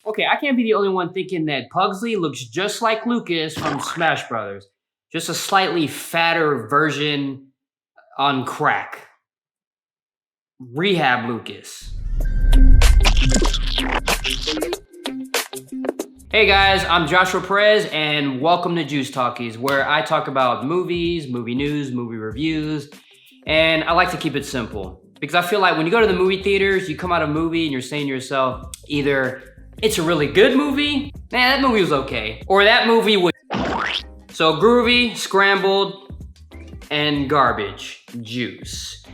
Okay, I can't be the only one thinking that Pugsley looks just like Lucas from Smash Brothers. Just a slightly fatter version on crack. Rehab Lucas. Hey guys, I'm Joshua Perez and welcome to Juice Talkies, where I talk about movies, movie news, movie reviews, and I like to keep it simple. Because I feel like when you go to the movie theaters, you come out of a movie and you're saying to yourself, either it's a really good movie, that movie was okay, or that movie was so groovy, scrambled, and garbage juice.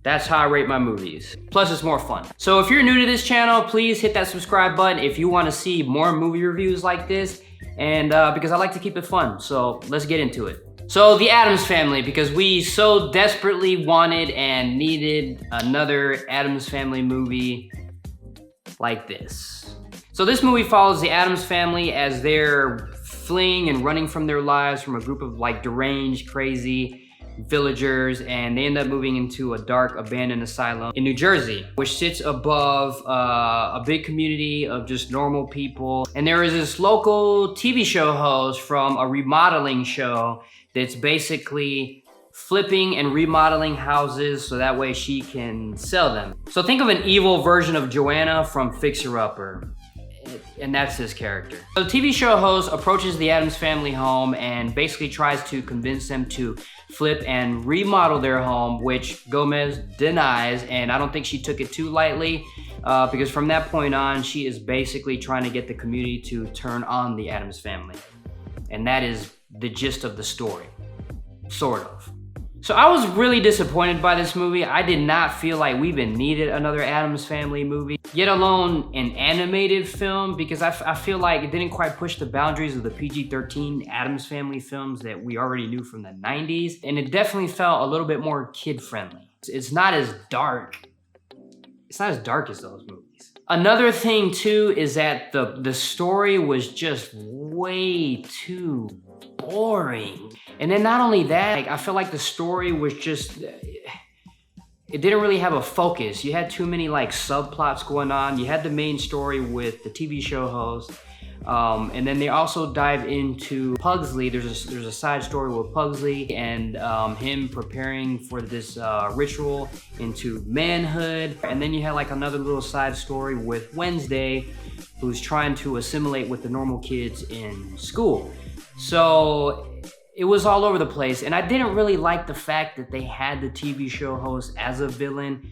That's how I rate my movies. Plus, it's more fun. So if you're new to this channel, please hit that subscribe button if you want to see more movie reviews like this, and because I like to keep it fun. So let's get into it. So the Addams Family, because we so desperately wanted and needed another Addams Family movie like this. So this movie follows the Addams Family as they're fleeing and running from their lives from a group of like deranged, crazy villagers, and they end up moving into a dark abandoned asylum in New Jersey, which sits above a big community of just normal people. And there is this local TV show host from a remodeling show that's basically flipping and remodeling houses so that way she can sell them. So think of an evil version of Joanna from Fixer Upper. And that's his character. So the TV show host approaches the Addams Family home and basically tries to convince them to flip and remodel their home, which Gomez denies, and I don't think she took it too lightly, because from that point on, she is basically trying to get the community to turn on the Addams Family. And that is the gist of the story, sort of. So I was really disappointed by this movie. I did not feel like we even needed another Addams Family movie, yet alone an animated film, because I feel like it didn't quite push the boundaries of the PG-13 Addams Family films that we already knew from the 90s. And it definitely felt a little bit more kid-friendly. It's not as dark. It's not as dark as those movies. Another thing too is that the story was just way too boring. And then not only that, like, I feel like the story was just, it didn't really have a focus. You had too many like subplots going on. You had the main story with the TV show host, and then they also dive into Pugsley. There's a side story with Pugsley and him preparing for this ritual into manhood. And then you had like another little side story with Wednesday, who's trying to assimilate with the normal kids in school. So it was all over the place, and I didn't really like the fact that they had the TV show host as a villain.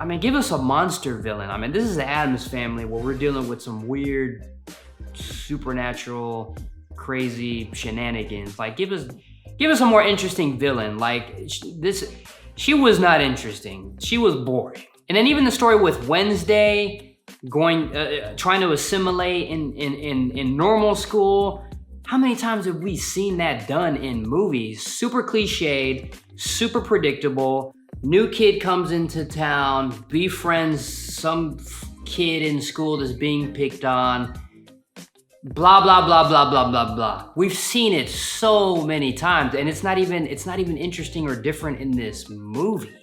I mean, give us a monster villain. I mean, this is the Addams Family where we're dealing with some weird, supernatural, crazy shenanigans. Like, give us a more interesting villain. Like, she was not interesting. She was boring. And then even the story with Wednesday trying to assimilate in normal school. How many times have we seen that done in movies? Super cliched, super predictable. New kid comes into town, befriends some kid in school that's being picked on. Blah, blah, blah, blah, blah, blah, blah. We've seen it so many times, and it's not even interesting or different in this movie.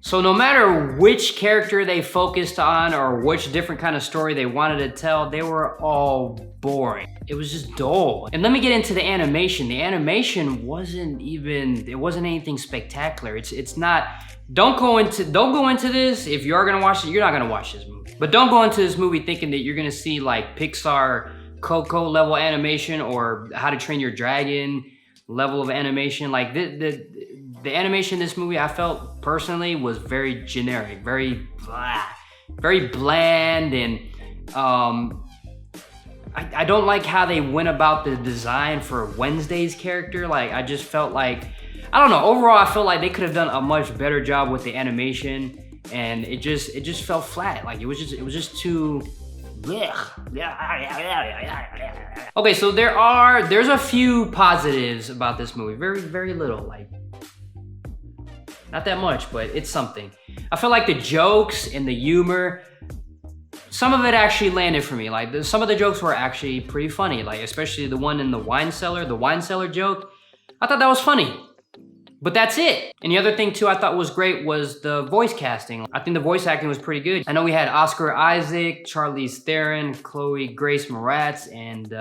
So no matter which character they focused on or which different kind of story they wanted to tell, they were all boring. It was just dull. And let me get into the animation. The animation wasn't anything spectacular. It's not, don't go into this. If you are gonna watch it, you're not gonna watch this movie. But don't go into this movie thinking that you're gonna see like Pixar Coco level animation or How to Train Your Dragon level of animation. Like the animation in this movie, I felt personally, was very generic, very bland, and I don't like how they went about the design for Wednesday's character. Like, I just felt like, I don't know, overall I felt like they could have done a much better job with the animation, and it just felt flat. Like, it was just too Okay, so there's a few positives about this movie. Very, very little, like, not that much, but it's something. I feel like the jokes and the humor, some of it actually landed for me. Like, some of the jokes were actually pretty funny, like especially the one in the wine cellar joke. I thought that was funny. But that's it. And the other thing too I thought was great was the voice casting. I think the voice acting was pretty good. I know we had Oscar Isaac, Charlize Theron, Chloe Grace Moretz, and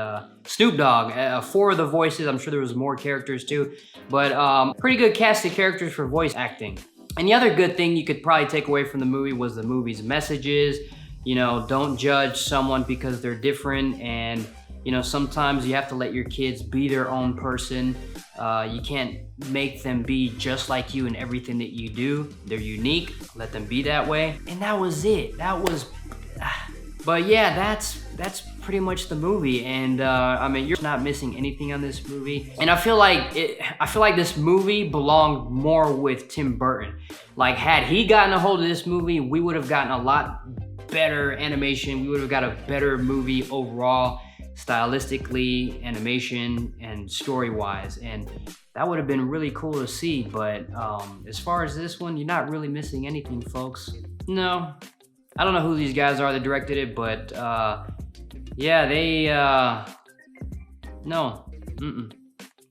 Snoop Dogg. 4 of the voices. I'm sure there was more characters too. But pretty good cast of characters for voice acting. And the other good thing you could probably take away from the movie was the movie's messages. You know, don't judge someone because they're different, and you know, sometimes you have to let your kids be their own person. You can't make them be just like you in everything that you do. They're unique, let them be that way. And that was it. That was, but yeah, that's pretty much the movie. And I mean, you're not missing anything on this movie. And I feel like this movie belonged more with Tim Burton. Like, had he gotten a hold of this movie, we would have gotten a lot better animation. We would have got a better movie overall, stylistically, animation, and story-wise, and that would have been really cool to see. But as far as this one, you're not really missing anything, folks. No, I don't know who these guys are that directed it, but yeah, they no,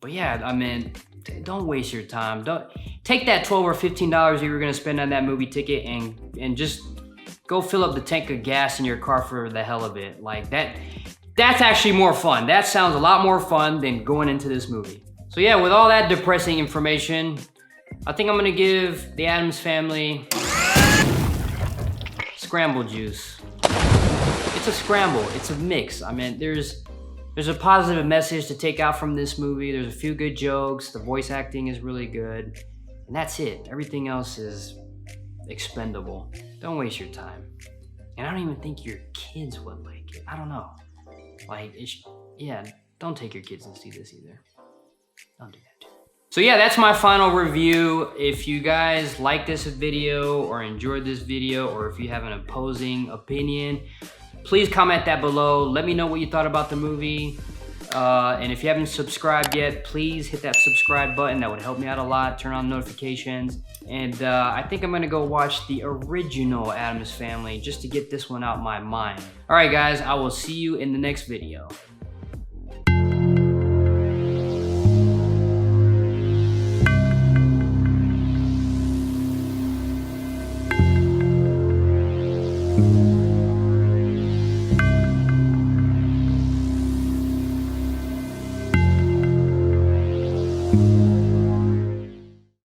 But yeah, I mean, don't waste your time. Don't take that $12 or $15 you were gonna spend on that movie ticket and just go fill up the tank of gas in your car for the hell of it. Like that. That's actually more fun. That sounds a lot more fun than going into this movie. So yeah, with all that depressing information, I think I'm gonna give the Addams Family scramble juice. It's a scramble, it's a mix. I mean, there's a positive message to take out from this movie. There's a few good jokes, the voice acting is really good, and that's it. Everything else is expendable. Don't waste your time. And I don't even think your kids would like it. I don't know. Like, yeah, don't take your kids and see this either. Don't do that. So yeah, that's my final review. If you guys like this video or enjoyed this video, or if you have an opposing opinion, please comment that below. Let me know what you thought about the movie. And if you haven't subscribed yet, please hit that subscribe button. That would help me out a lot. Turn on notifications. And I think I'm gonna go watch the original Addams Family just to get this one out my mind. All right, guys, I will see you in the next video.